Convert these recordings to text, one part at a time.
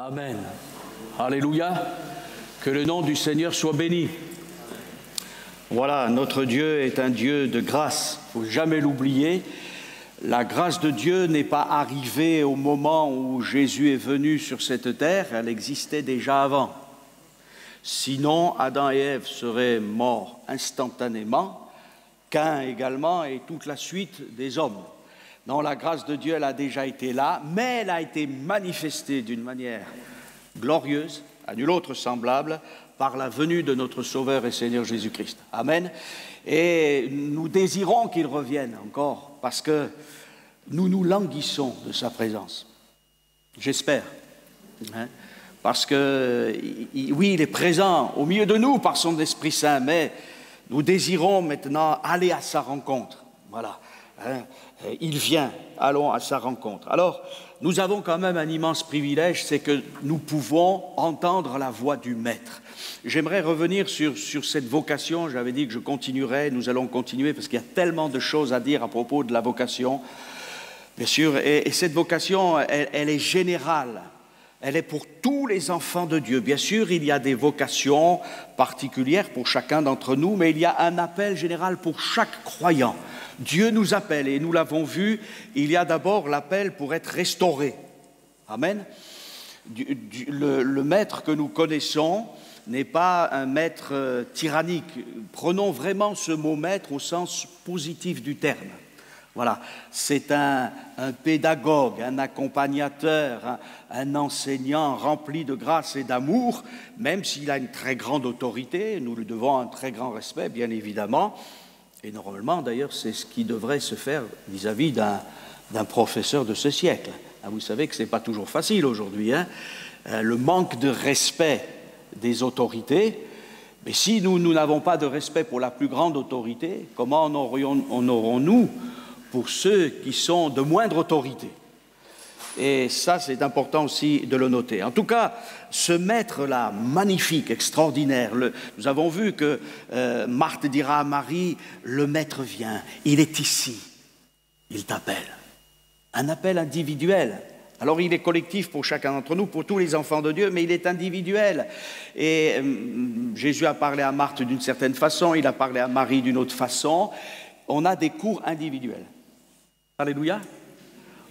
Amen. Alléluia. Que le nom du Seigneur soit béni. Voilà, notre Dieu est un Dieu de grâce. Il ne faut jamais l'oublier. La grâce de Dieu n'est pas arrivée au moment où Jésus est venu sur cette terre, elle existait déjà avant. Sinon, Adam et Ève seraient morts instantanément, Caïn également et toute la suite des hommes. Non, la grâce de Dieu, elle a déjà été là, mais elle a été manifestée d'une manière glorieuse, à nul autre semblable, par la venue de notre Sauveur et Seigneur Jésus-Christ. Amen. Et nous désirons qu'il revienne encore, parce que nous nous languissons de sa présence. J'espère. Parce que, oui, il est présent au milieu de nous par son Esprit Saint, mais nous désirons maintenant aller à sa rencontre. Voilà. Il vient, allons à sa rencontre. Alors, nous avons quand même un immense privilège, c'est que nous pouvons entendre la voix du Maître. J'aimerais revenir sur cette vocation. J'avais dit que je continuerais, nous allons continuer, parce qu'il y a tellement de choses à dire à propos de la vocation, bien sûr, et cette vocation, elle est générale. Elle est pour tous les enfants de Dieu. Bien sûr, il y a des vocations particulières pour chacun d'entre nous, mais il y a un appel général pour chaque croyant. Dieu nous appelle, et nous l'avons vu, il y a d'abord l'appel pour être restauré. Amen. Le maître que nous connaissons n'est pas un maître tyrannique. Prenons vraiment ce mot maître au sens positif du terme. Voilà, c'est un pédagogue, un accompagnateur, un enseignant rempli de grâce et d'amour, même s'il a une très grande autorité, nous lui devons un très grand respect, bien évidemment. Et normalement, d'ailleurs, c'est ce qui devrait se faire vis-à-vis d'un professeur de ce siècle. Vous savez que ce n'est pas toujours facile aujourd'hui, hein, le manque de respect des autorités. Mais si nous n'avons pas de respect pour la plus grande autorité, comment en aurons-nous pour ceux qui sont de moindre autorité? Et ça, c'est important aussi de le noter. En tout cas, ce maître-là, magnifique, extraordinaire, nous avons vu que Marthe dira à Marie, le maître vient, il est ici, il t'appelle. Un appel individuel. Alors, il est collectif pour chacun d'entre nous, pour tous les enfants de Dieu, mais il est individuel. Et Jésus a parlé à Marthe d'une certaine façon, il a parlé à Marie d'une autre façon. On a des cours individuels. Alléluia.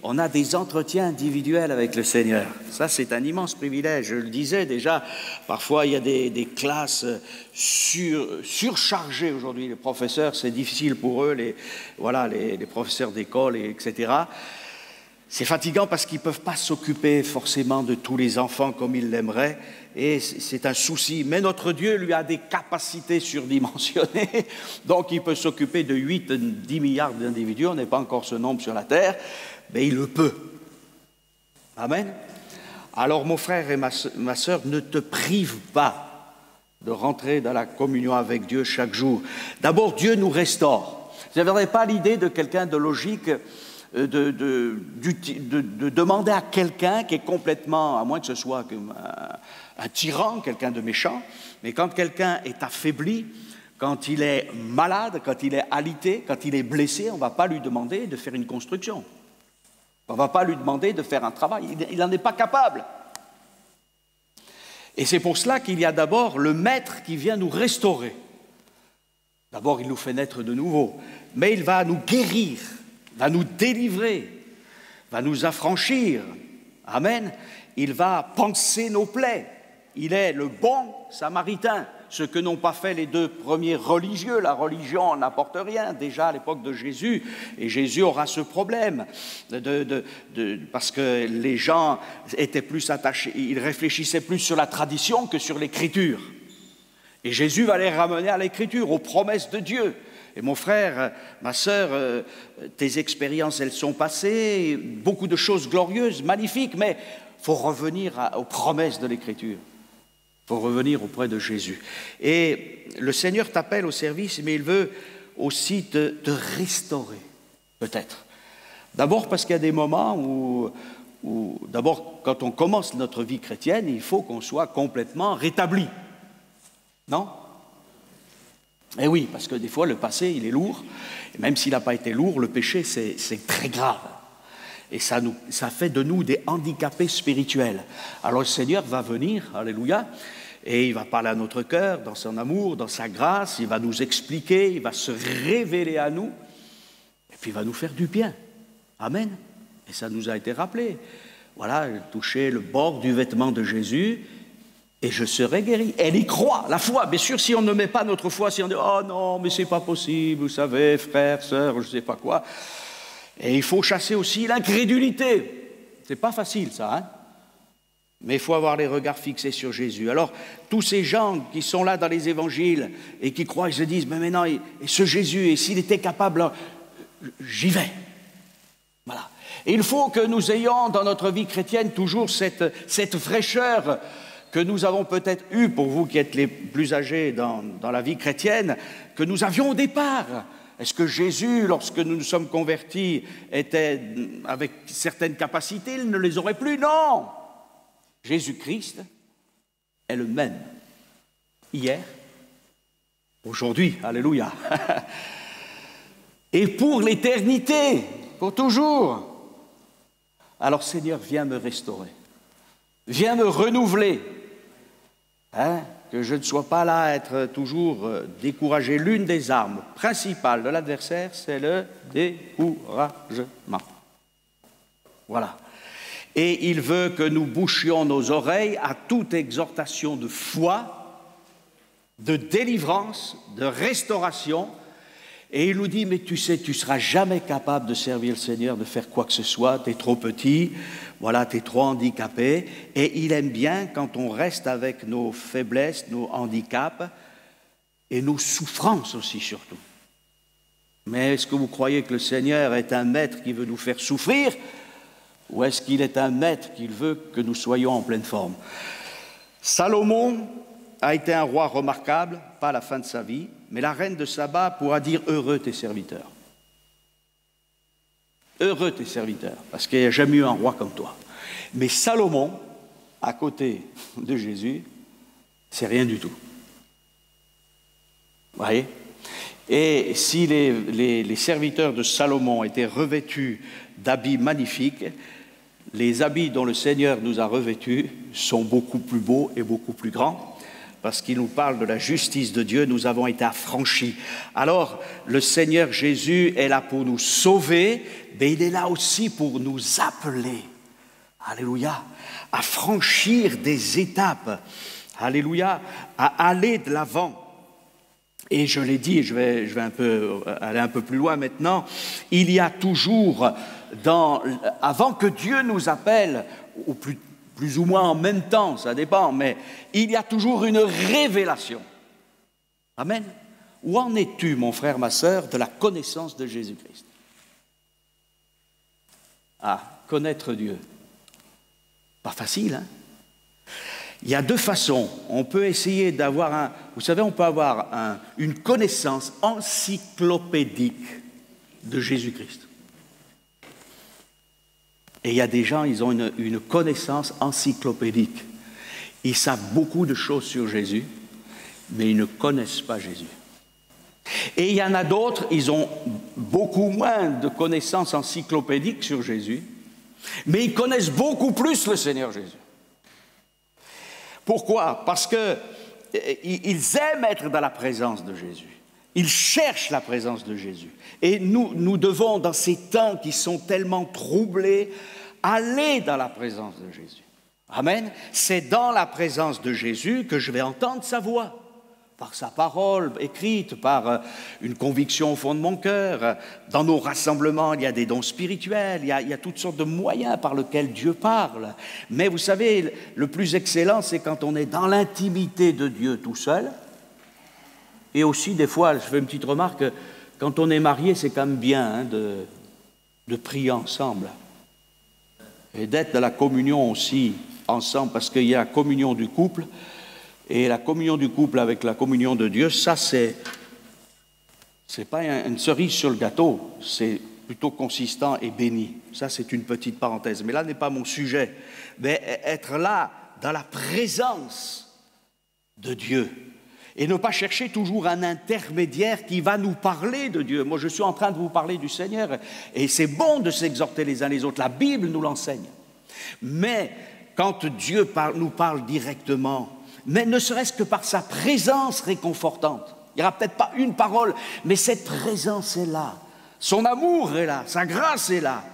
On a des entretiens individuels avec le Seigneur. Ça, c'est un immense privilège. Je le disais déjà, parfois il y a des classes surchargées aujourd'hui. Les professeurs, c'est difficile pour eux, les professeurs d'école, etc. C'est fatigant parce qu'ils ne peuvent pas s'occuper forcément de tous les enfants comme ils l'aimeraient. Et c'est un souci. Mais notre Dieu lui a des capacités surdimensionnées. Donc il peut s'occuper de 8-10 milliards d'individus. On n'est pas encore ce nombre sur la terre. Mais il le peut. Amen. Alors mon frère et ma sœur, ne te prive pas de rentrer dans la communion avec Dieu chaque jour. D'abord, Dieu nous restaure. Je n'avais pas l'idée de quelqu'un de logique de demander à quelqu'un qui est complètement, à moins que ce soit un tyran, quelqu'un de méchant, mais quand quelqu'un est affaibli, quand il est malade, quand il est alité, quand il est blessé, on ne va pas lui demander de faire une construction. On ne va pas lui demander de faire un travail. Il n'en est pas capable. Et c'est pour cela qu'il y a d'abord le maître qui vient nous restaurer. D'abord, il nous fait naître de nouveau, mais il va nous guérir, va nous délivrer, va nous affranchir. Amen. Il va panser nos plaies. Il est le bon samaritain, ce que n'ont pas fait les deux premiers religieux. La religion n'apporte rien, déjà à l'époque de Jésus, et Jésus aura ce problème, parce que les gens étaient plus attachés, ils réfléchissaient plus sur la tradition que sur l'Écriture. Et Jésus va les ramener à l'Écriture, aux promesses de Dieu. Et mon frère, ma sœur, tes expériences, elles sont passées, beaucoup de choses glorieuses, magnifiques, mais il faut revenir aux promesses de l'Écriture. Il faut revenir auprès de Jésus. Et le Seigneur t'appelle au service, mais il veut aussi te restaurer, peut-être. D'abord parce qu'il y a des moments où d'abord, quand on commence notre vie chrétienne, il faut qu'on soit complètement rétabli. Non ? Eh oui, parce que des fois, le passé, il est lourd. Et même s'il n'a pas été lourd, le péché, c'est très grave. Et ça fait de nous des handicapés spirituels. Alors le Seigneur va venir, alléluia, et il va parler à notre cœur, dans son amour, dans sa grâce, il va nous expliquer, il va se révéler à nous, et puis il va nous faire du bien. Amen. Et ça nous a été rappelé. Voilà, toucher le bord du vêtement de Jésus, et je serai guéri. Elle y croit, la foi. Bien sûr, si on ne met pas notre foi, si on dit « Oh non, mais c'est pas possible, vous savez, frère, sœur, je ne sais pas quoi ». Et il faut chasser aussi l'incrédulité. C'est pas facile, ça, hein? Mais il faut avoir les regards fixés sur Jésus. Alors, tous ces gens qui sont là dans les évangiles et qui croient, ils se disent « Mais maintenant, et ce Jésus, et s'il était capable, j'y vais. » Voilà. Et il faut que nous ayons dans notre vie chrétienne toujours cette fraîcheur que nous avons peut-être eue, pour vous qui êtes les plus âgés dans la vie chrétienne, que nous avions au départ. Est-ce que Jésus, lorsque nous nous sommes convertis, était avec certaines capacités, il ne les aurait plus? Non! Jésus-Christ est le même. Hier, aujourd'hui, alléluia. Et pour l'éternité, pour toujours. Alors Seigneur, viens me restaurer. Viens me renouveler. Que je ne sois pas là à être toujours découragé. L'une des armes principales de l'adversaire, c'est le découragement. Voilà. Et il veut que nous bouchions nos oreilles à toute exhortation de foi, de délivrance, de restauration. Et il nous dit, mais tu sais, tu ne seras jamais capable de servir le Seigneur, de faire quoi que ce soit, tu es trop petit, voilà, tu es trop handicapé. Et il aime bien quand on reste avec nos faiblesses, nos handicaps et nos souffrances aussi surtout. Mais est-ce que vous croyez que le Seigneur est un maître qui veut nous faire souffrir, ou est-ce qu'il est un maître qui veut que nous soyons en pleine forme? Salomon a été un roi remarquable, pas à la fin de sa vie, mais la reine de Saba pourra dire « Heureux tes serviteurs ». Heureux tes serviteurs, parce qu'il n'y a jamais eu un roi comme toi. Mais Salomon, à côté de Jésus, c'est rien du tout. Vous voyez? Et si les serviteurs de Salomon étaient revêtus d'habits magnifiques, les habits dont le Seigneur nous a revêtus sont beaucoup plus beaux et beaucoup plus grands, parce qu'il nous parle de la justice de Dieu, nous avons été affranchis. Alors, le Seigneur Jésus est là pour nous sauver, mais il est là aussi pour nous appeler, alléluia, à franchir des étapes, alléluia, à aller de l'avant. Et je l'ai dit, je vais aller un peu plus loin maintenant, il y a toujours, avant que Dieu nous appelle, ou plus ou moins en même temps, ça dépend, mais il y a toujours une révélation. Amen. Où en es-tu, mon frère, ma sœur, de la connaissance de Jésus-Christ? Connaître Dieu. Pas facile, hein? Il y a deux façons. On peut essayer d'avoir vous savez, on peut avoir une connaissance encyclopédique de Jésus-Christ. Et il y a des gens, ils ont une connaissance encyclopédique. Ils savent beaucoup de choses sur Jésus, mais ils ne connaissent pas Jésus. Et il y en a d'autres, ils ont beaucoup moins de connaissances encyclopédiques sur Jésus, mais ils connaissent beaucoup plus le Seigneur Jésus. Pourquoi? Parce qu'ils aiment être dans la présence de Jésus. Ils cherchent la présence de Jésus. Et nous devons, dans ces temps qui sont tellement troublés, aller dans la présence de Jésus. Amen. C'est dans la présence de Jésus que je vais entendre sa voix, par sa parole écrite, par une conviction au fond de mon cœur. Dans nos rassemblements, il y a des dons spirituels, il y a toutes sortes de moyens par lesquels Dieu parle. Mais vous savez, le plus excellent, c'est quand on est dans l'intimité de Dieu tout seul. Et aussi, des fois, je fais une petite remarque, quand on est marié, c'est quand même bien de prier ensemble. Et d'être dans la communion aussi ensemble, parce qu'il y a la communion du couple, et la communion du couple avec la communion de Dieu, ça c'est pas une cerise sur le gâteau, c'est plutôt consistant et béni. Ça c'est une petite parenthèse, mais là n'est pas mon sujet. Mais être là, dans la présence de Dieu, Et ne pas chercher toujours un intermédiaire qui va nous parler de Dieu. Moi, je suis en train de vous parler du Seigneur, et c'est bon de s'exhorter les uns les autres. La Bible nous l'enseigne. Mais quand Dieu nous parle directement, mais ne serait-ce que par sa présence réconfortante, il n'y aura peut-être pas une parole, mais cette présence est là. Son amour est là, sa grâce est là.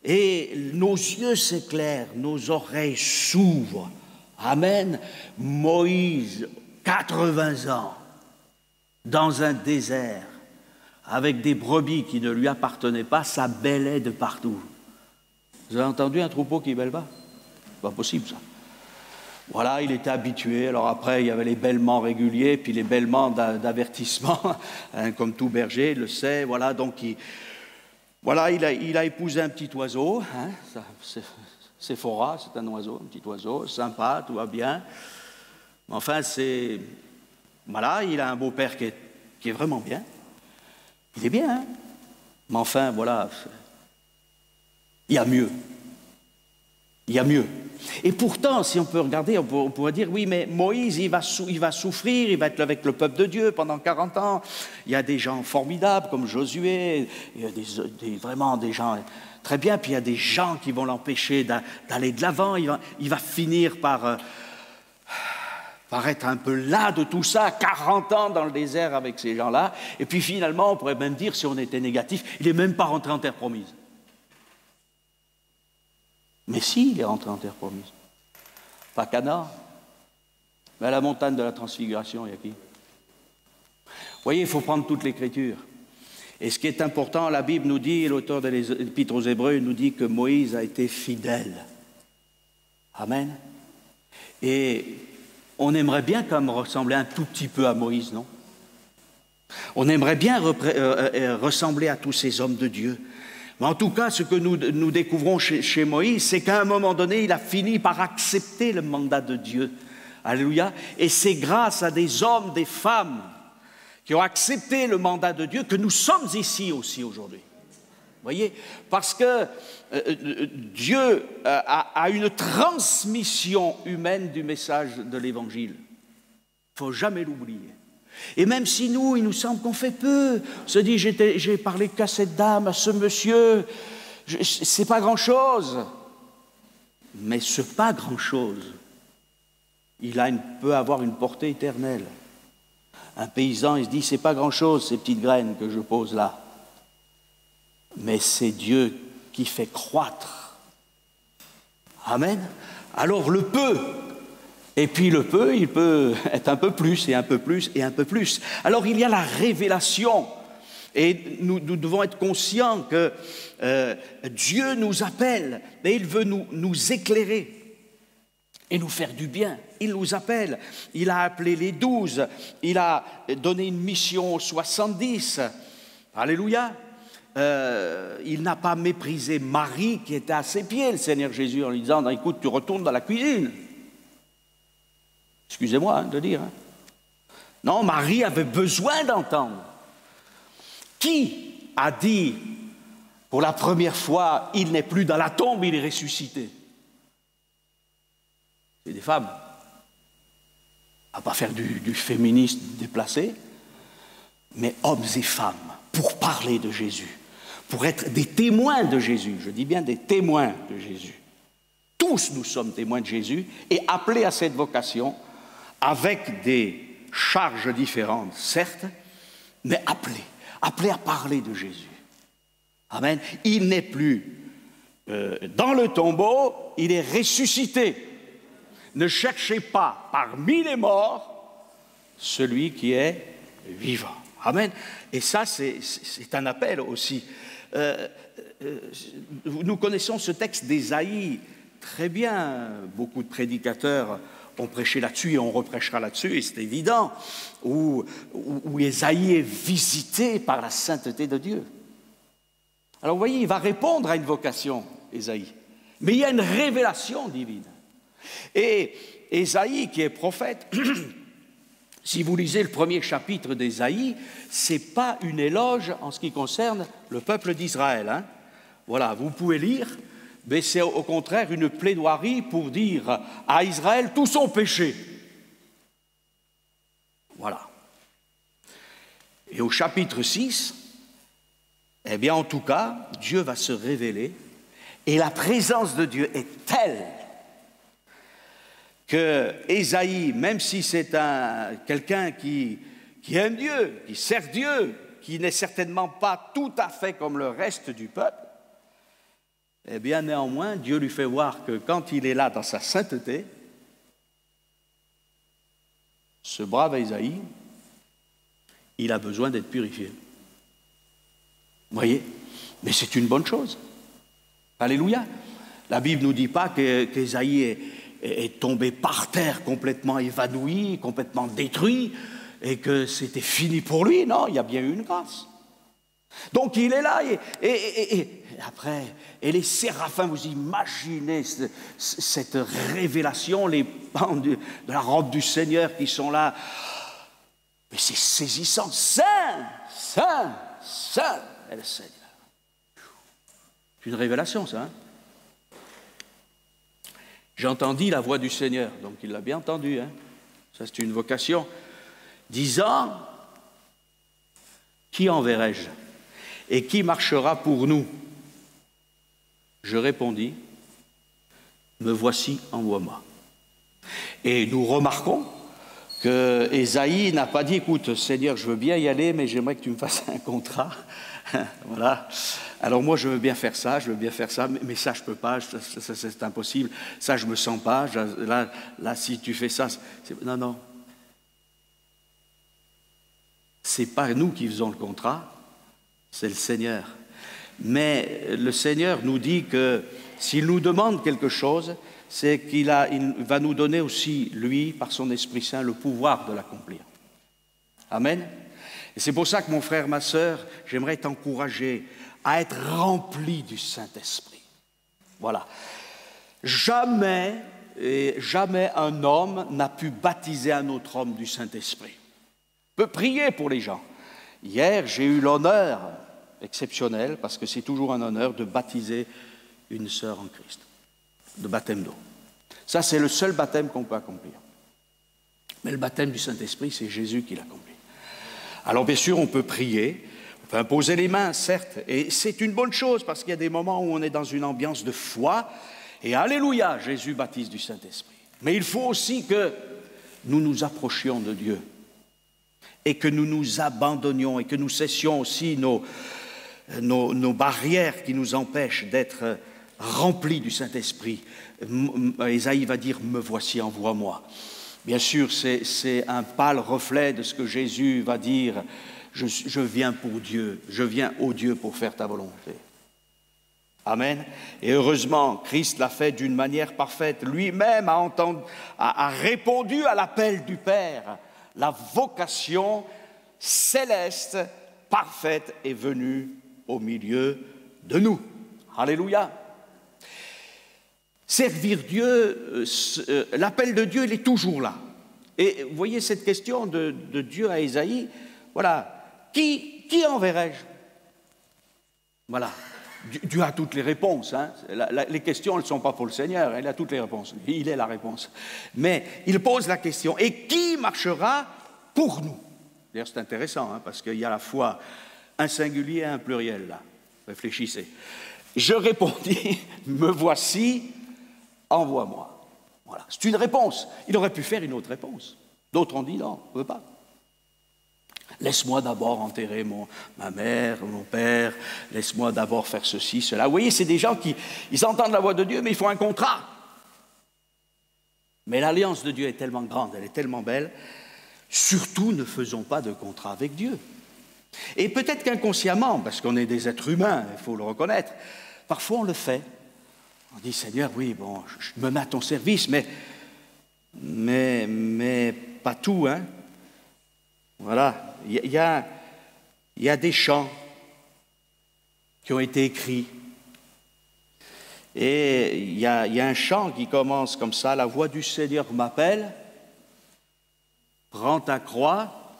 Et nos yeux s'éclairent, nos oreilles s'ouvrent. Amen. Moïse, 80 ans, dans un désert, avec des brebis qui ne lui appartenaient pas, ça bêlait de partout. Vous avez entendu un troupeau qui bêle pas? C'est pas possible, ça. Voilà, il était habitué. Alors après, il y avait les bêlements réguliers, puis les bêlements d'avertissement, hein, comme tout berger le sait. Voilà, donc il a épousé un petit oiseau. Hein, Séphora, c'est un oiseau, un petit oiseau, sympa, tout va bien. Enfin, voilà, il a un beau-père qui est vraiment bien. Il est bien, hein. Mais enfin, voilà, il y a mieux. Il y a mieux. Et pourtant, si on peut regarder, on pourrait dire, oui, mais Moïse, il va souffrir, il va être avec le peuple de Dieu pendant 40 ans. Il y a des gens formidables comme Josué, il y a vraiment des gens très bien, puis il y a des gens qui vont l'empêcher d'aller de l'avant. Il va finir par être un peu las de tout ça, 40 ans dans le désert avec ces gens-là. Et puis finalement, on pourrait même dire, si on était négatif, il n'est même pas rentré en terre promise. Mais si, il est rentré en terre promise. Pas Canaan, mais à la montagne de la Transfiguration, il y a qui? Vous voyez, il faut prendre toute l'Écriture. Et ce qui est important, la Bible nous dit, l'auteur de l'Épître aux Hébreux nous dit que Moïse a été fidèle. Amen. Et on aimerait bien quand même ressembler un tout petit peu à Moïse, non? On aimerait bien ressembler à tous ces hommes de Dieu. Mais en tout cas, ce que nous découvrons chez Moïse, c'est qu'à un moment donné, il a fini par accepter le mandat de Dieu. Alléluia. Et c'est grâce à des hommes, des femmes qui ont accepté le mandat de Dieu que nous sommes ici aussi aujourd'hui. Vous voyez? Parce que Dieu a une transmission humaine du message de l'Évangile. Il ne faut jamais l'oublier. Et même si nous, il nous semble qu'on fait peu, on se dit, j'ai parlé qu'à cette dame, à ce monsieur, c'est pas grand-chose. Mais ce pas grand-chose, peut avoir une portée éternelle. Un paysan, il se dit, c'est pas grand-chose, ces petites graines que je pose là. Mais c'est Dieu qui fait croître. Amen. Alors le peu, et puis le peu, il peut être un peu plus, et un peu plus, et un peu plus. Alors il y a la révélation, et nous devons être conscients que Dieu nous appelle, et il veut nous éclairer, et nous faire du bien. Il nous appelle, il a appelé les 12, il a donné une mission aux 70. Alléluia. Il n'a pas méprisé Marie qui était à ses pieds, le Seigneur Jésus, en lui disant, écoute, tu retournes dans la cuisine. Excusez-moi de dire. Non, Marie avait besoin d'entendre. Qui a dit, pour la première fois, il n'est plus dans la tombe, il est ressuscité? C'est des femmes. À ne pas faire du féminisme déplacé, mais hommes et femmes, pour parler de Jésus, pour être des témoins de Jésus. Je dis bien des témoins de Jésus. Tous nous sommes témoins de Jésus et appelés à cette vocation, avec des charges différentes, certes, mais appelés à parler de Jésus. Amen. Il n'est plus dans le tombeau, il est ressuscité. Ne cherchez pas parmi les morts celui qui est vivant. Amen. Et ça, c'est un appel aussi. Nous connaissons ce texte d'Ésaïe très bien. Beaucoup de prédicateurs ont prêché là-dessus et on reprêchera là-dessus, et c'est évident, où Ésaïe est visité par la sainteté de Dieu. Alors vous voyez, il va répondre à une vocation, Ésaïe. Mais il y a une révélation divine. Et Ésaïe, qui est prophète, si vous lisez le premier chapitre d'Ésaïe, ce n'est pas une éloge en ce qui concerne le peuple d'Israël. Hein. Voilà, vous pouvez lire, mais c'est au contraire une plaidoirie pour dire à Israël tout son péché. Voilà. Et au chapitre 6, eh bien, en tout cas, Dieu va se révéler et la présence de Dieu est telle que Ésaïe, même si c'est quelqu'un qui aime Dieu, qui sert Dieu, qui n'est certainement pas tout à fait comme le reste du peuple, eh bien, néanmoins, Dieu lui fait voir que quand il est là dans sa sainteté, ce brave Ésaïe, il a besoin d'être purifié. Vous voyez? Mais c'est une bonne chose. Alléluia. La Bible ne nous dit pas qu'Ésaïe est tombé par terre complètement évanoui, complètement détruit, et que c'était fini pour lui. Non, il y a bien eu une grâce. Donc il est là, et après, et les séraphins, vous imaginez cette révélation, les bandes de la robe du Seigneur qui sont là. Mais c'est saisissant. Saint, Saint, Saint est le Seigneur. C'est une révélation, ça. Hein? J'ai entendu la voix du Seigneur, donc il l'a bien entendu. Hein? Ça, c'est une vocation. Disant, qui enverrai-je? Et qui marchera pour nous? Je répondis, me voici, envoie-moi. Et nous remarquons que Ésaïe n'a pas dit, écoute, Seigneur, je veux bien y aller, mais j'aimerais que tu me fasses un contrat. Voilà. Alors moi, je veux bien faire ça, mais ça, je ne peux pas, ça, c'est impossible. Ça, je ne me sens pas. Là, si tu fais ça, non, non. Ce n'est pas nous qui faisons le contrat, c'est le Seigneur. Mais le Seigneur nous dit que s'il nous demande quelque chose, c'est qu'il va nous donner aussi, lui, par son Esprit Saint, le pouvoir de l'accomplir. Amen. Et c'est pour ça que mon frère, ma sœur, j'aimerais t'encourager à être rempli du Saint-Esprit. Voilà. Jamais un homme n'a pu baptiser un autre homme du Saint-Esprit. On peut prier pour les gens. Hier, j'ai eu l'honneur exceptionnel, parce que c'est toujours un honneur, de baptiser une sœur en Christ, de baptême d'eau. Ça, c'est le seul baptême qu'on peut accomplir. Mais le baptême du Saint-Esprit, c'est Jésus qui l'accomplit. Alors, bien sûr, on peut prier, on peut imposer les mains, certes, et c'est une bonne chose, parce qu'il y a des moments où on est dans une ambiance de foi, et alléluia, Jésus baptise du Saint-Esprit. Mais il faut aussi que nous nous approchions de Dieu, et que nous nous abandonnions, et que nous cessions aussi nos barrières qui nous empêchent d'être remplis du Saint-Esprit. Ésaïe va dire, me voici, envoie-moi. Bien sûr, c'est un pâle reflet de ce que Jésus va dire, je viens pour Dieu, je viens au Dieu pour faire ta volonté. Amen. Et heureusement, Christ l'a fait d'une manière parfaite. Lui-même a répondu à l'appel du Père. La vocation céleste, parfaite, est venue au milieu de nous. Alléluia. Servir Dieu, l'appel de Dieu, il est toujours là. Et vous voyez cette question de Dieu à Ésaïe, voilà, qui enverrai-je? Voilà, Dieu a toutes les réponses. Hein. Les questions, elles ne sont pas pour le Seigneur, il a toutes les réponses, il est la réponse. Mais il pose la question, et qui marchera pour nous? D'ailleurs, c'est intéressant, hein, parce qu'il y a à la fois un singulier et un pluriel, là. Réfléchissez. Je répondis, me voici, envoie-moi. Voilà, c'est une réponse. Il aurait pu faire une autre réponse. D'autres ont dit non, on ne veut pas. Laisse-moi d'abord enterrer ma mère, mon père, laisse-moi d'abord faire ceci, cela. Vous voyez, c'est des gens qui ils entendent la voix de Dieu, mais ils font un contrat. Mais l'alliance de Dieu est tellement grande, elle est tellement belle, surtout ne faisons pas de contrat avec Dieu. Et peut-être qu'inconsciemment, parce qu'on est des êtres humains, il faut le reconnaître, parfois on le fait. On dit, Seigneur, oui, bon, je me mets à ton service, mais pas tout, hein. Voilà, il y a des chants qui ont été écrits. Et il y a un chant qui commence comme ça, la voix du Seigneur m'appelle, prends ta croix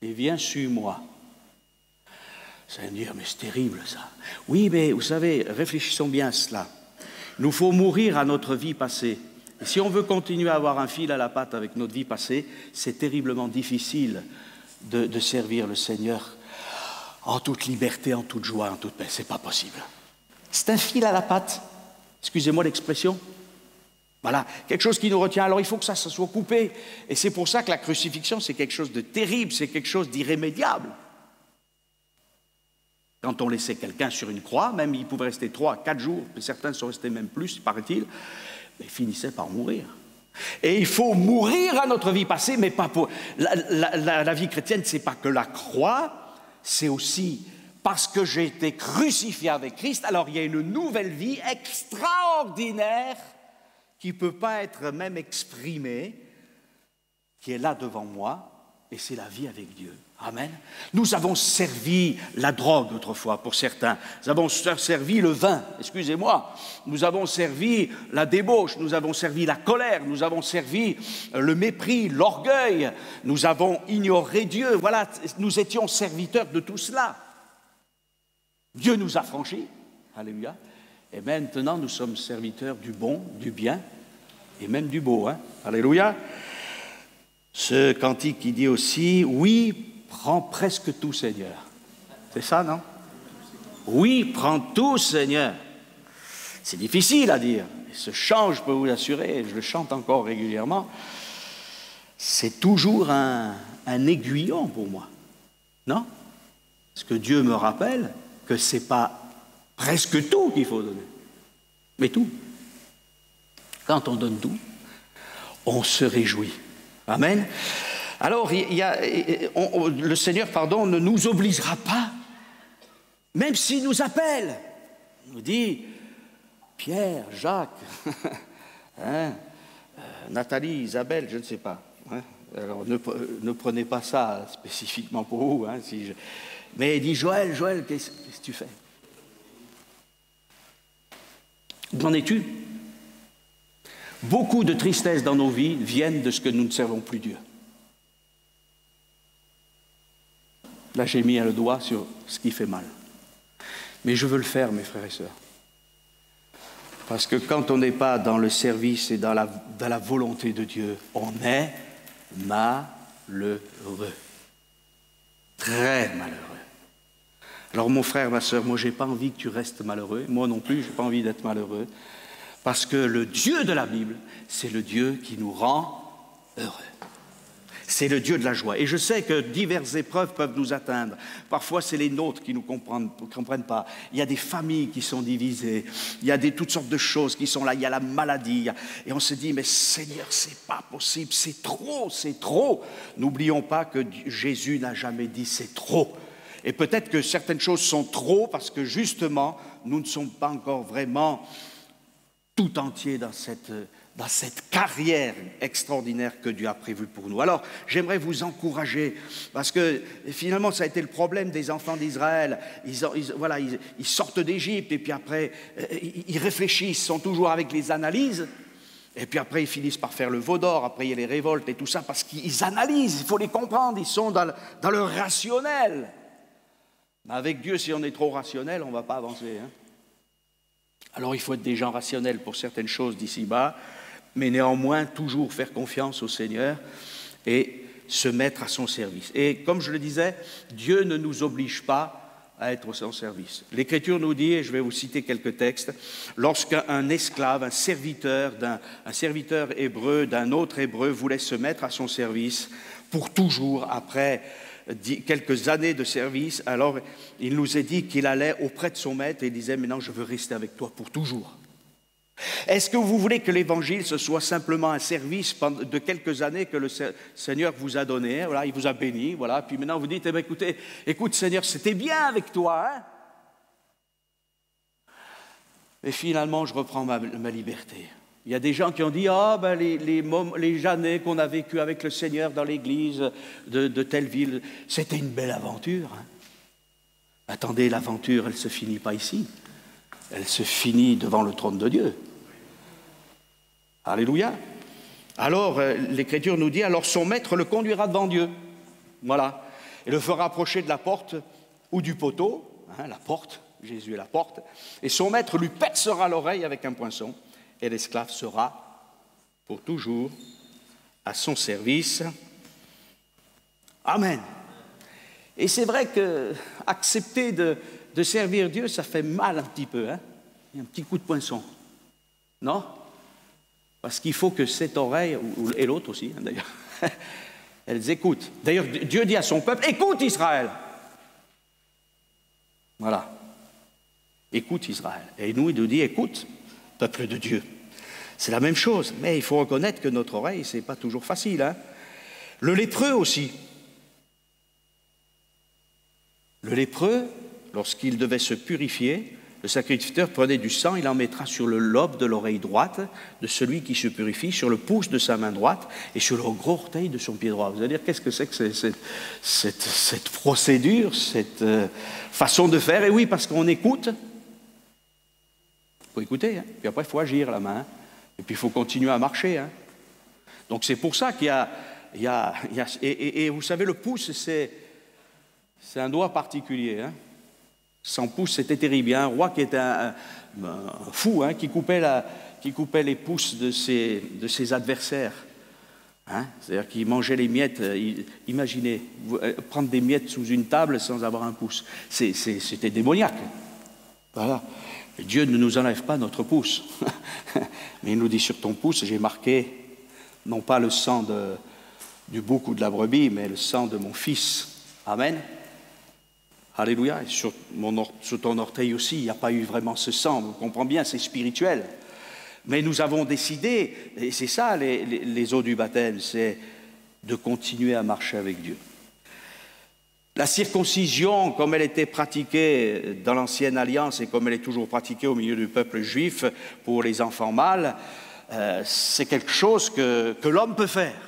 et viens suis-moi. Ça va me dire, mais c'est terrible ça. Oui, mais vous savez, réfléchissons bien à cela. Il nous faut mourir à notre vie passée Et si on veut continuer à avoir un fil à la patte avec notre vie passée, c'est terriblement difficile de servir le Seigneur en toute liberté, en toute joie, en toute paix. Ce n'est pas possible. C'est un fil à la patte. Excusez-moi l'expression. Voilà, quelque chose qui nous retient. Alors il faut que ça soit coupé. Et c'est pour ça que la crucifixion, c'est quelque chose de terrible, c'est quelque chose d'irrémédiable. Quand on laissait quelqu'un sur une croix, même il pouvait rester 3, 4 jours, mais certains sont restés même plus, paraît-il, mais finissaient par mourir. Et il faut mourir à notre vie passée, mais pas pour... La vie chrétienne, c'est pas que la croix, c'est aussi parce que j'ai été crucifié avec Christ, alors il y a une nouvelle vie extraordinaire qui ne peut pas être même exprimée, qui est là devant moi, et c'est la vie avec Dieu. Amen. Nous avons servi la drogue autrefois pour certains. Nous avons servi le vin, excusez-moi. Nous avons servi la débauche, nous avons servi la colère, nous avons servi le mépris, l'orgueil. Nous avons ignoré Dieu. Voilà, nous étions serviteurs de tout cela. Dieu nous a franchis. Alléluia. Et maintenant, nous sommes serviteurs du bon, du bien et même du beau. Hein. Alléluia. Ce cantique qui dit aussi, oui, prends presque tout, Seigneur. C'est ça, non? Oui, prends tout, Seigneur. C'est difficile à dire. Et ce chant, je peux vous l'assurer, je le chante encore régulièrement, c'est toujours un aiguillon pour moi. Non? Parce que Dieu me rappelle que ce n'est pas presque tout qu'il faut donner, mais tout. Quand on donne tout, on se réjouit. Amen. Alors, le Seigneur, ne nous obligera pas, même s'il nous appelle. Il nous dit, Pierre, Jacques, Nathalie, Isabelle, je ne sais pas. Hein, alors, ne prenez pas ça spécifiquement pour vous. Hein, mais il dit, Joël, qu'est-ce que tu fais? Où en es-tu? Beaucoup de tristesse dans nos vies viennent de ce que nous ne servons plus Dieu. Là, j'ai mis le doigt sur ce qui fait mal. Mais je veux le faire, mes frères et sœurs. Parce que quand on n'est pas dans le service et dans la volonté de Dieu, on est malheureux. Très malheureux. Alors, mon frère, ma sœur, moi, je n'ai pas envie que tu restes malheureux. Moi non plus, je n'ai pas envie d'être malheureux. Parce que le Dieu de la Bible, c'est le Dieu qui nous rend heureux. C'est le Dieu de la joie. Et je sais que diverses épreuves peuvent nous atteindre. Parfois, c'est les nôtres qui ne comprennent pas. Il y a des familles qui sont divisées. Il y a toutes sortes de choses qui sont là. Il y a la maladie. Et on se dit, mais Seigneur, c'est pas possible. C'est trop, c'est trop. N'oublions pas que Jésus n'a jamais dit c'est trop. Et peut-être que certaines choses sont trop parce que justement, nous ne sommes pas encore vraiment tout entier dans cette carrière extraordinaire que Dieu a prévue pour nous. Alors, j'aimerais vous encourager, parce que finalement, ça a été le problème des enfants d'Israël. Ils sortent d'Égypte, et puis après, ils réfléchissent, ils sont toujours avec les analyses, et puis après, ils finissent par faire le veau d'or, après, il y a les révoltes et tout ça, parce qu'ils analysent, il faut les comprendre, ils sont dans le rationnel. Mais avec Dieu, si on est trop rationnel, on ne va pas avancer, hein. Alors, il faut être des gens rationnels pour certaines choses d'ici-bas, mais néanmoins, toujours faire confiance au Seigneur et se mettre à son service. Et comme je le disais, Dieu ne nous oblige pas à être au son service. L'Écriture nous dit, et je vais vous citer quelques textes, lorsqu'un esclave, un serviteur hébreu d'un autre hébreu voulait se mettre à son service pour toujours après quelques années de service, alors il nous est dit qu'il allait auprès de son maître et il disait, maintenant je veux rester avec toi pour toujours. Est-ce que vous voulez que l'évangile ce soit simplement un service de quelques années que le Seigneur vous a donné, voilà, il vous a béni, voilà, puis maintenant vous dites, écoute Seigneur, c'était bien avec toi, hein? Et finalement je reprends ma liberté. Il y a des gens qui ont dit, les années qu'on a vécues avec le Seigneur dans l'église de telle ville, c'était une belle aventure. Hein. Attendez, l'aventure, elle ne se finit pas ici. Elle se finit devant le trône de Dieu. Alléluia. Alors, l'Écriture nous dit, alors son maître le conduira devant Dieu. Voilà. Et le fera approcher de la porte ou du poteau, hein, la porte, Jésus est la porte, et son maître lui percera l'oreille avec un poinçon. Et l'esclave sera pour toujours, à son service. Amen. Et c'est vrai que accepter de servir Dieu, ça fait mal un petit peu, hein? Il y a un petit coup de poinçon. Non? Parce qu'il faut que cette oreille, et l'autre aussi, hein, d'ailleurs, elles écoutent. D'ailleurs, Dieu dit à son peuple, écoute Israël. Voilà. Écoute Israël. Et nous, il nous dit, écoute, peuple de Dieu. C'est la même chose, mais il faut reconnaître que notre oreille, c'est pas toujours facile, hein? Le lépreux aussi. Le lépreux, lorsqu'il devait se purifier, le sacrificateur prenait du sang, il en mettra sur le lobe de l'oreille droite de celui qui se purifie, sur le pouce de sa main droite et sur le gros orteil de son pied droit. Vous allez dire, qu'est-ce que c'est que cette procédure, cette façon de faire? Et oui, parce qu'on écoute. Il faut écouter, hein. Puis après, il faut agir la main. Et puis, il faut continuer à marcher. Hein. Donc, c'est pour ça qu'il y a et vous savez, le pouce, c'est un doigt particulier, hein. Sans pouce, c'était terrible. Il y a un roi qui était un fou, hein, qui coupait les pouces de ses adversaires. Hein, c'est-à-dire qu'il mangeait les miettes. Imaginez, prendre des miettes sous une table sans avoir un pouce. C'était démoniaque. Voilà. Et Dieu ne nous enlève pas notre pouce. Mais il nous dit, sur ton pouce, j'ai marqué, non pas le sang du bouc ou de la brebis, mais le sang de mon fils. Amen. Alléluia. Et sur ton orteil aussi, il n'y a pas eu vraiment ce sang. Vous comprenez bien, c'est spirituel. Mais nous avons décidé, et c'est ça les eaux du baptême, c'est de continuer à marcher avec Dieu. La circoncision, comme elle était pratiquée dans l'Ancienne Alliance et comme elle est toujours pratiquée au milieu du peuple juif pour les enfants mâles, c'est quelque chose que l'homme peut faire.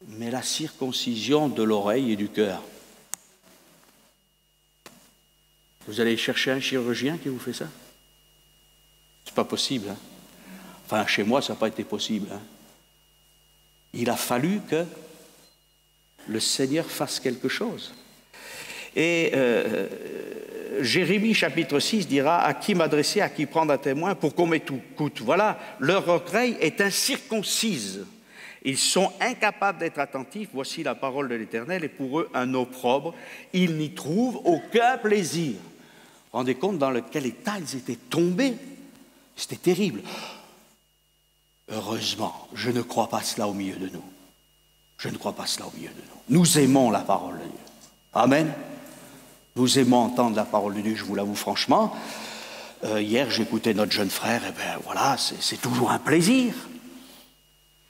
Mais la circoncision de l'oreille et du cœur, vous allez chercher un chirurgien qui vous fait ça? C'est pas possible. Hein? Enfin, chez moi, ça n'a pas été possible. Hein? Il a fallu que le Seigneur fasse quelque chose. Et Jérémie chapitre 6 dira, à qui m'adresser, à qui prendre un témoin pour qu'on m'écoute. Voilà, leur oreille est incirconcise. Ils sont incapables d'être attentifs. Voici la parole de l'Éternel, et pour eux un opprobre. Ils n'y trouvent aucun plaisir. Vous vous rendez compte dans quel état ils étaient tombés? C'était terrible. Heureusement, je ne crois pas cela au milieu de nous. Je ne crois pas cela au milieu de nous. Nous aimons la parole de Dieu. Amen. Nous aimons entendre la parole de Dieu, je vous l'avoue franchement. Hier, j'écoutais notre jeune frère, et bien voilà, c'est toujours un plaisir.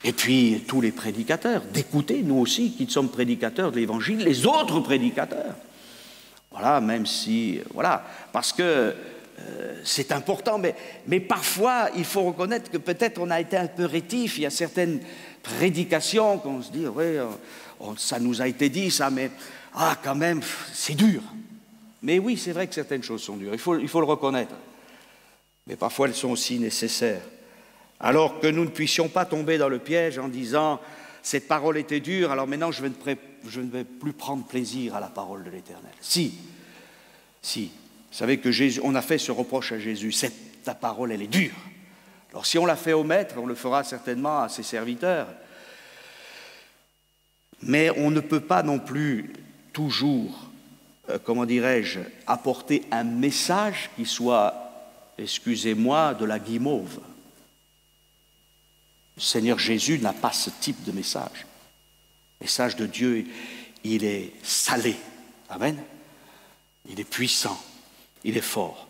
Et puis, tous les prédicateurs, d'écouter, nous aussi, qui sommes prédicateurs de l'Évangile, les autres prédicateurs. Voilà, même si, voilà, parce que c'est important, mais parfois, il faut reconnaître que peut-être on a été un peu rétif. Il y a certaines prédications qu'on se dit, oui, ça nous a été dit, ça, mais quand même, c'est dur. Mais oui, c'est vrai que certaines choses sont dures, il faut le reconnaître. Mais parfois, elles sont aussi nécessaires. Alors que nous ne puissions pas tomber dans le piège en disant, cette parole était dure, alors maintenant je ne vais plus prendre plaisir à la parole de l'Éternel. Si. Vous savez que Jésus, on a fait ce reproche à Jésus, ta parole, elle est dure. Alors si on l'a fait au maître, on le fera certainement à ses serviteurs. Mais on ne peut pas non plus toujours, apporter un message qui soit, excusez-moi, de la guimauve. Le Seigneur Jésus n'a pas ce type de message. Le message de Dieu, il est salé. Amen. Il est puissant. Il est fort.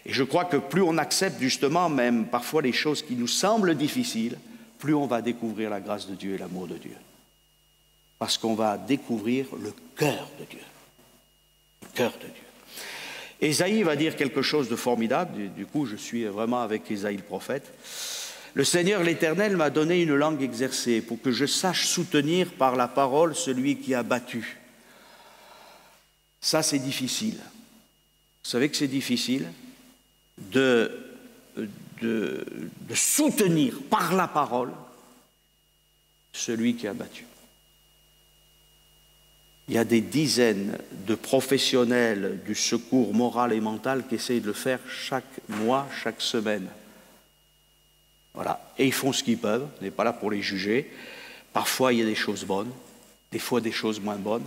Et je crois que plus on accepte justement même parfois les choses qui nous semblent difficiles, plus on va découvrir la grâce de Dieu et l'amour de Dieu. Parce qu'on va découvrir le cœur de Dieu. Le cœur de Dieu. Ésaïe va dire quelque chose de formidable. Du coup, je suis vraiment avec Ésaïe le prophète. Le Seigneur l'Éternel m'a donné une langue exercée pour que je sache soutenir par la parole celui qui a battu. Ça, c'est difficile. Vous savez que c'est difficile de soutenir par la parole celui qui a battu. Il y a des dizaines de professionnels du secours moral et mental qui essayent de le faire chaque mois, chaque semaine. Voilà. Et ils font ce qu'ils peuvent, on n'est pas là pour les juger. Parfois, il y a des choses bonnes, des fois des choses moins bonnes.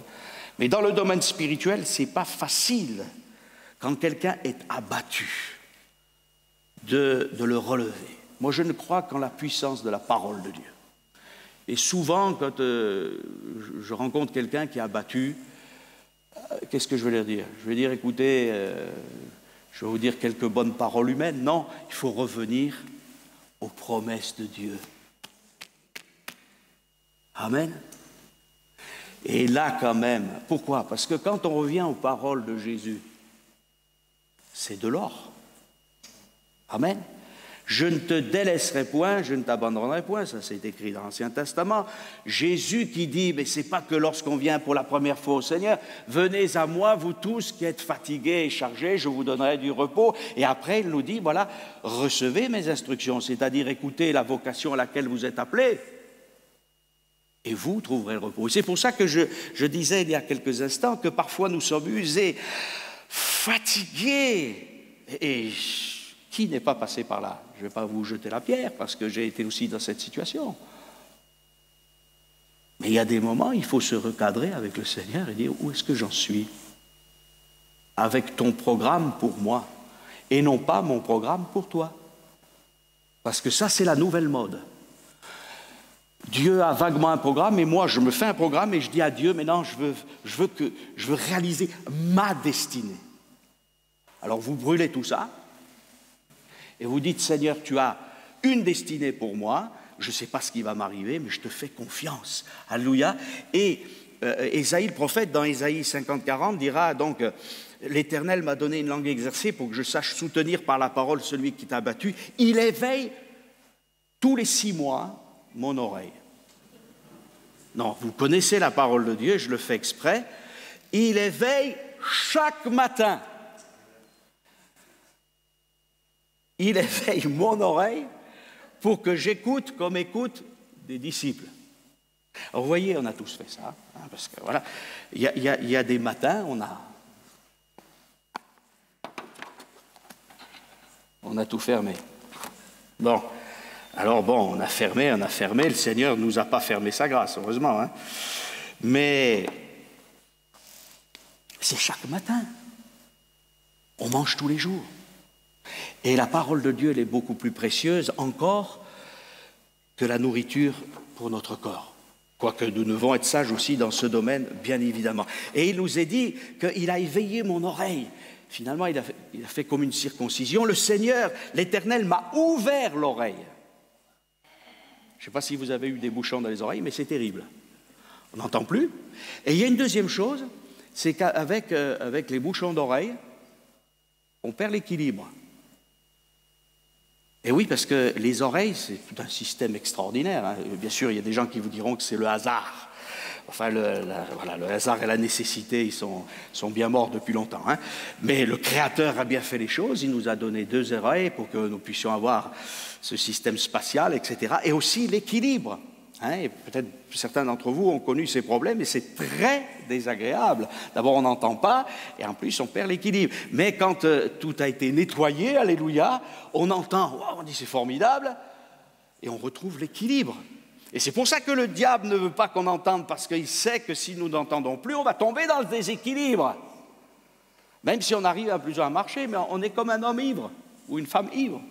Mais dans le domaine spirituel, ce n'est pas facile, quand quelqu'un est abattu, de le relever. Moi, je ne crois qu'en la puissance de la parole de Dieu. Et souvent, quand je rencontre quelqu'un qui est abattu, qu'est-ce que je vais leur dire? Je vais dire, écoutez, je vais vous dire quelques bonnes paroles humaines. Non, il faut revenir aux promesses de Dieu. Amen. Et là, quand même, pourquoi? Parce que quand on revient aux paroles de Jésus, c'est de l'or. Amen. Je ne te délaisserai point, je ne t'abandonnerai point, ça c'est écrit dans l'Ancien Testament. Jésus qui dit, mais ce n'est pas que lorsqu'on vient pour la première fois au Seigneur, venez à moi, vous tous qui êtes fatigués et chargés, je vous donnerai du repos. Et après, il nous dit, voilà, recevez mes instructions, c'est-à-dire écoutez la vocation à laquelle vous êtes appelés, et vous trouverez le repos. Et c'est pour ça que je disais il y a quelques instants que parfois nous sommes usés, fatigués, et qui n'est pas passé par là? Je ne vais pas vous jeter la pierre parce que j'ai été aussi dans cette situation. Mais il y a des moments, il faut se recadrer avec le Seigneur et dire où est-ce que j'en suis avec ton programme pour moi et non pas mon programme pour toi. Parce que ça, c'est la nouvelle mode. Dieu a vaguement un programme et moi, je me fais un programme et je dis à Dieu, maintenant, je veux réaliser ma destinée. Alors vous brûlez tout ça. Et vous dites, Seigneur, tu as une destinée pour moi, je ne sais pas ce qui va m'arriver, mais je te fais confiance. Alléluia. Et Ésaïe, le prophète, dans Ésaïe 50-40, dira donc, l'Éternel m'a donné une langue exercée pour que je sache soutenir par la parole celui qui t'a battu. Il éveille tous les 6 mois mon oreille. Non, vous connaissez la parole de Dieu, je le fais exprès. Il éveille chaque matin. Il éveille mon oreille pour que j'écoute comme écoutent des disciples. Alors vous voyez, on a tous fait ça, hein, parce que voilà, il y a des matins, on a tout fermé. Bon, alors bon, on a fermé, le Seigneur ne nous a pas fermé sa grâce, heureusement, hein. Mais c'est chaque matin. On mange tous les jours. Et la parole de Dieu, elle est beaucoup plus précieuse encore que la nourriture pour notre corps. Quoique nous devons être sages aussi dans ce domaine, bien évidemment. Et il nous est dit qu'il a éveillé mon oreille. Finalement, il a fait comme une circoncision. Le Seigneur, l'Éternel, m'a ouvert l'oreille. Je ne sais pas si vous avez eu des bouchons dans les oreilles, mais c'est terrible. On n'entend plus. Et il y a une deuxième chose, c'est qu'avec les bouchons d'oreille, on perd l'équilibre. Et oui, parce que les oreilles, c'est tout un système extraordinaire, hein. Bien sûr, il y a des gens qui vous diront que c'est le hasard. Enfin, voilà, le hasard et la nécessité, ils sont bien morts depuis longtemps, hein. Mais le Créateur a bien fait les choses. Il nous a donné 2 oreilles pour que nous puissions avoir ce système spatial, etc. Et aussi l'équilibre. Hein, et peut-être certains d'entre vous ont connu ces problèmes et c'est très désagréable. D'abord, on n'entend pas et en plus, on perd l'équilibre. Mais quand tout a été nettoyé, alléluia, on entend, wow, on dit c'est formidable et on retrouve l'équilibre. Et c'est pour ça que le diable ne veut pas qu'on entende parce qu'il sait que si nous n'entendons plus, on va tomber dans le déséquilibre. Même si on arrive à plus à marcher, mais on est comme un homme ivre ou une femme ivre.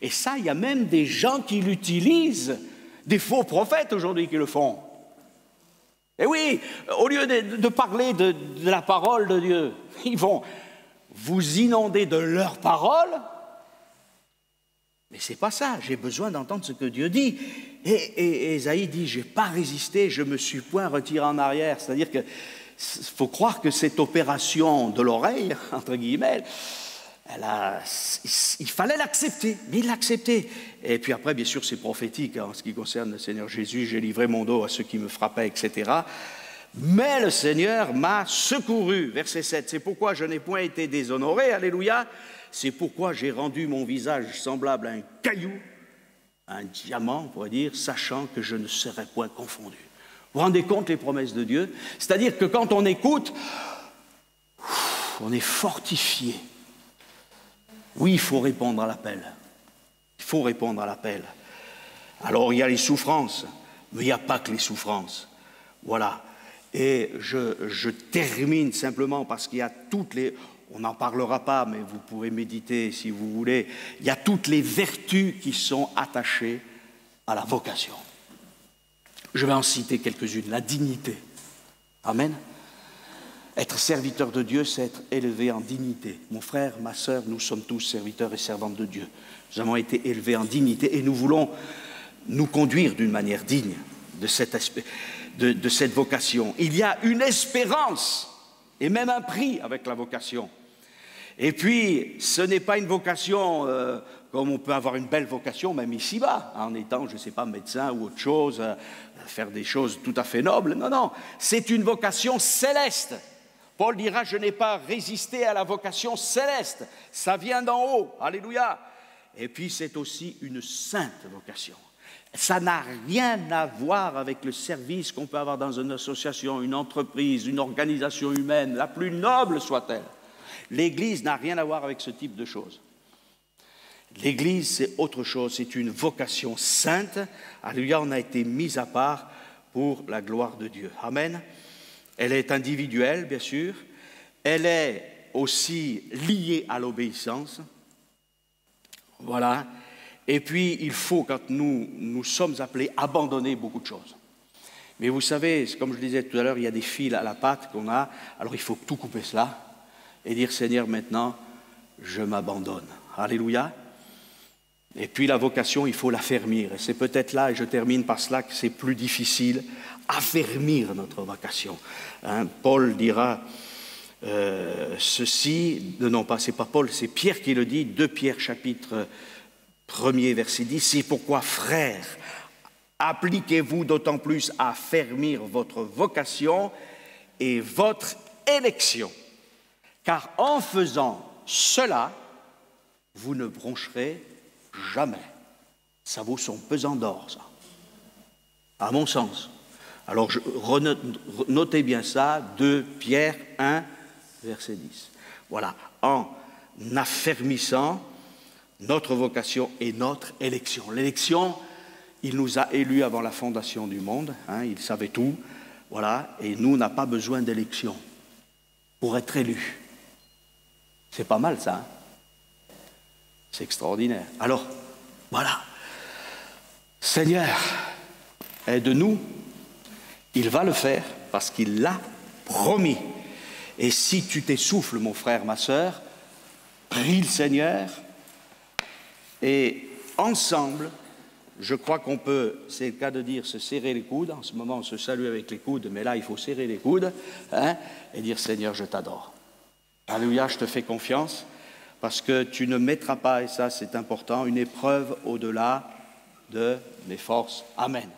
Et ça, il y a même des gens qui l'utilisent. Des faux prophètes aujourd'hui qui le font. Et oui, au lieu de parler de la parole de Dieu, ils vont vous inonder de leur parole. Mais ce n'est pas ça, j'ai besoin d'entendre ce que Dieu dit. Et Ésaïe dit, je n'ai pas résisté, je ne me suis point retiré en arrière. C'est-à-dire qu'il faut croire que cette opération de l'oreille, entre guillemets, il fallait l'accepter, mais il l'acceptait. Et puis après, bien sûr, c'est prophétique en ce qui concerne le Seigneur Jésus. J'ai livré mon dos à ceux qui me frappaient, etc. Mais le Seigneur m'a secouru. Verset 7. C'est pourquoi je n'ai point été déshonoré. Alléluia. C'est pourquoi j'ai rendu mon visage semblable à un caillou, à un diamant, on pourrait dire, sachant que je ne serai point confondu. Vous vous rendez compte les promesses de Dieu? C'est-à-dire que quand on écoute, on est fortifié. Oui, il faut répondre à l'appel. Il faut répondre à l'appel. Alors il y a les souffrances, mais il n'y a pas que les souffrances. Voilà. Et je termine simplement parce qu'il y a toutes les... On n'en parlera pas, mais vous pouvez méditer si vous voulez. Il y a toutes les vertus qui sont attachées à la vocation. Je vais en citer quelques-unes. La dignité. Amen. Être serviteur de Dieu, c'est être élevé en dignité. Mon frère, ma sœur, nous sommes tous serviteurs et servantes de Dieu. Nous avons été élevés en dignité et nous voulons nous conduire d'une manière digne de cette vocation. Il y a une espérance et même un prix avec la vocation. Et puis, ce n'est pas une vocation comme on peut avoir une belle vocation, même ici-bas, en étant, je ne sais pas, médecin ou autre chose, faire des choses tout à fait nobles. Non, non, c'est une vocation céleste. Paul dira, je n'ai pas résisté à la vocation céleste. Ça vient d'en haut. Alléluia. Et puis, c'est aussi une sainte vocation. Ça n'a rien à voir avec le service qu'on peut avoir dans une association, une entreprise, une organisation humaine, la plus noble soit-elle. L'Église n'a rien à voir avec ce type de choses. L'Église, c'est autre chose, c'est une vocation sainte. Alléluia, on a été mis à part pour la gloire de Dieu. Amen. Elle est individuelle, bien sûr. Elle est aussi liée à l'obéissance. Voilà. Et puis, il faut, quand nous sommes appelés, abandonner beaucoup de choses. Mais vous savez, comme je disais tout à l'heure, il y a des fils à la patte qu'on a. Alors, il faut tout couper cela et dire, Seigneur, maintenant, je m'abandonne. Alléluia. Et puis, la vocation, il faut l'affermir. Et c'est peut-être là, et je termine par cela, que c'est plus difficile, affermir notre vocation. Hein, Paul dira ceci, non pas, c'est pas Paul, c'est Pierre qui le dit, 2 Pierre chapitre 1er verset 10, c'est pourquoi, frères, appliquez-vous d'autant plus à affermir votre vocation et votre élection, car en faisant cela, vous ne broncherez jamais. Ça vaut son pesant d'or, ça, à mon sens. Alors, notez bien ça, 2 Pierre 1, verset 10. Voilà, en affermissant notre vocation et notre élection. L'élection, il nous a élus avant la fondation du monde, hein, il savait tout, voilà, et nous, on n'a pas besoin d'élection pour être élus. C'est pas mal, ça, hein? C'est extraordinaire. Alors, voilà, Seigneur, aide-nous, il va le faire parce qu'il l'a promis. Et si tu t'essouffles, mon frère, ma sœur, prie le Seigneur. Et ensemble, je crois qu'on peut, c'est le cas de dire, se serrer les coudes. En ce moment, on se salue avec les coudes, mais là, il faut serrer les coudes, hein, et dire, Seigneur, je t'adore. Alléluia, je te fais confiance, parce que tu ne mettras pas, et ça c'est important, une épreuve au-delà de mes forces. Amen.